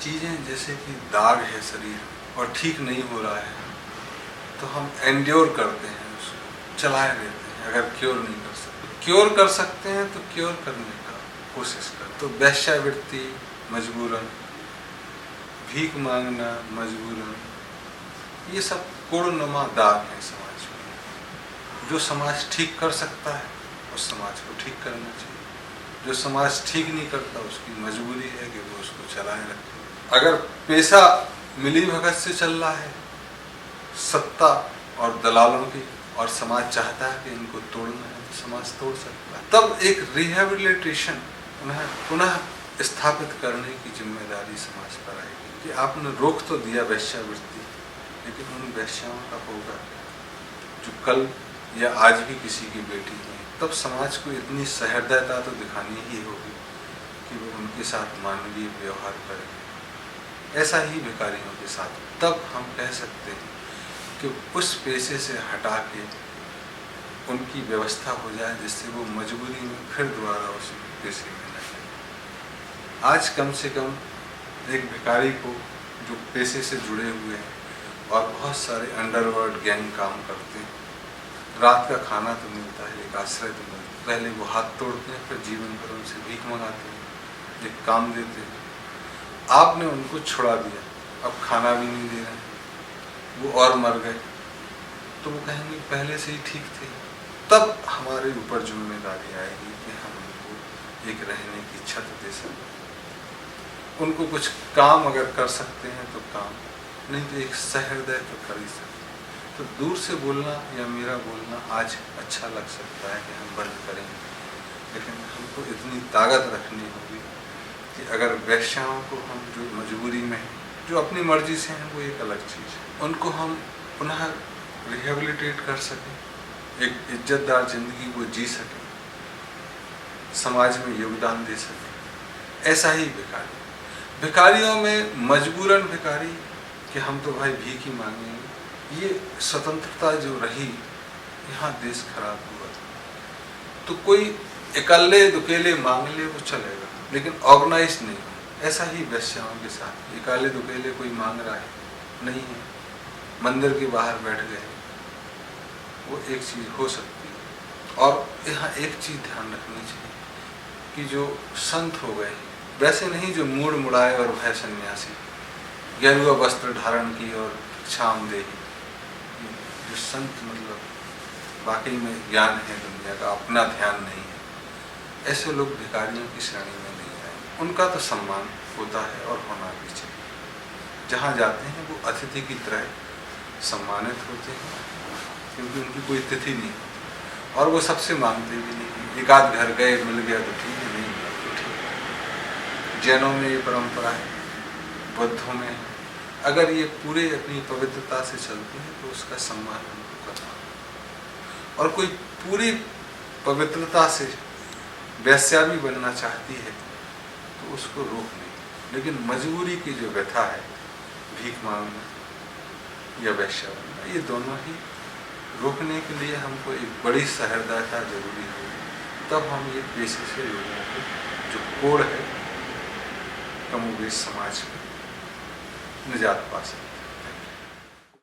चीज़ें जैसे कि दाग है शरीर और ठीक नहीं हो रहा है तो हम एंड्योर करते हैं, उसको चलाए रहते हैं। अगर क्योर नहीं कर सकते, क्योर कर सकते हैं तो क्योर करने का कोशिश कर। तो वेश्यावृत्ति मजबूरन, भीख मांगना मजबूरन, ये सब कोड़नुमा दाग हैं समाज में। जो समाज ठीक कर सकता है उस समाज को ठीक करना चाहिए, जो समाज ठीक नहीं करता उसकी मजबूरी है कि वो उसको चलाए रखे। अगर पेशा मिली भगत से चल रहा है, सत्ता और दलालों की, और समाज चाहता है कि इनको तोड़ना है तो समाज तोड़ सकता है। तब एक रिहेबिलिटेशन, पुनः स्थापित करने की जिम्मेदारी समाज पर आएगी कि आपने रोक तो दिया वेश्यावृत्ति, लेकिन उन वेश्याओं का होगा जो कल या आज भी किसी की बेटी है। तब समाज को इतनी सहृदयता तो दिखानी ही होगी कि वो उनके साथ मानवीय व्यवहार करें। ऐसा ही भिखारियों के साथ। तब हम कह सकते हैं कि उस पेशे से हटा के उनकी व्यवस्था हो जाए जिससे वो मजबूरी में फिर दोबारा उस पेशे में न जाए। आज कम से कम एक भिखारी को जो पेशे से जुड़े हुए हैं और बहुत सारे अंडरवर्ल्ड गैंग काम करते हैं, रात का खाना तो मिलता है, एक आश्रय तो मिलता है, पहले वो हाथ तोड़ते हैं, फिर जीवन भर उनसे भीख मंगाते हैं, एक काम देते हैं। आपने उनको छुड़ा दिया, अब खाना भी नहीं दे रहे हैं, वो और मर गए, तो वो कहेंगे पहले से ही ठीक थे। तब हमारे ऊपर जिम्मेदारी आएगी कि हम उनको एक रहने की छत दे सकें, उनको कुछ काम अगर कर सकते हैं तो काम, नहीं तो एक सहृदय तो कर ही सकते। तो दूर से बोलना या मेरा बोलना आज अच्छा लग सकता है कि हम बंद करेंगे, लेकिन हमको इतनी ताकत रखनी होगी कि अगर वेश्याओं को हम जो मजबूरी में हैं, जो अपनी मर्जी से हैं, वो एक अलग चीज़ है, उनको हम पुनः रिहेबिलिटेट कर सकें, एक इज्जतदार जिंदगी वो जी सकें, समाज में योगदान दे सकें। ऐसा ही भिखारी, भिखारियों में मजबूरन भिखारी कि हम तो भाई भीख ही मांगेंगे, ये स्वतंत्रता जो रही, यहाँ देश खराब हुआ। तो कोई इकल्ले दुकेले मांग ले वो चलेगा, लेकिन ऑर्गेनाइज नहीं। ऐसा ही वेश्याओं के साथ इकल्ले दुकेले कोई मांग रहा है नहीं है, मंदिर के बाहर बैठ गए, वो एक चीज़ हो सकती है। और यहाँ एक चीज़ ध्यान रखनी चाहिए कि जो संत हो गए, वैसे नहीं जो मूड मुड़ाए और भय सन्यासी, गेरुआ वस्त्र धारण की और क्षाम दे, जो संत मतलब वाकई में ज्ञान है दुनिया का, अपना ध्यान नहीं है, ऐसे लोग भिखारियों की श्रेणी में नहीं आए। उनका तो सम्मान होता है और होना भी चाहिए। जहाँ जाते हैं वो अतिथि की तरह सम्मानित होते हैं, क्योंकि उनकी कोई तिथि नहीं और वो सबसे मांगते भी नहीं। एक आध घर गए, मिल गया तो ठीक है, नहीं मिला तो ठीक है। जैनों में ये परंपरा है, बुद्धों में, अगर ये पूरे अपनी पवित्रता से चलते हैं तो उसका सम्मान उनको करना। और कोई पूरी पवित्रता से वैश्या भी बनना चाहती है तो उसको रोक नहीं, लेकिन मजबूरी की जो व्यथा है, भीख मांगना या वैश्या बनना, ये दोनों ही रोकने के लिए हमको एक बड़ी सहृदयता जरूरी है। तब हम ये पेशे से लोगों को जो कोड़ है कमोबेश समाज में निजात पा सकते।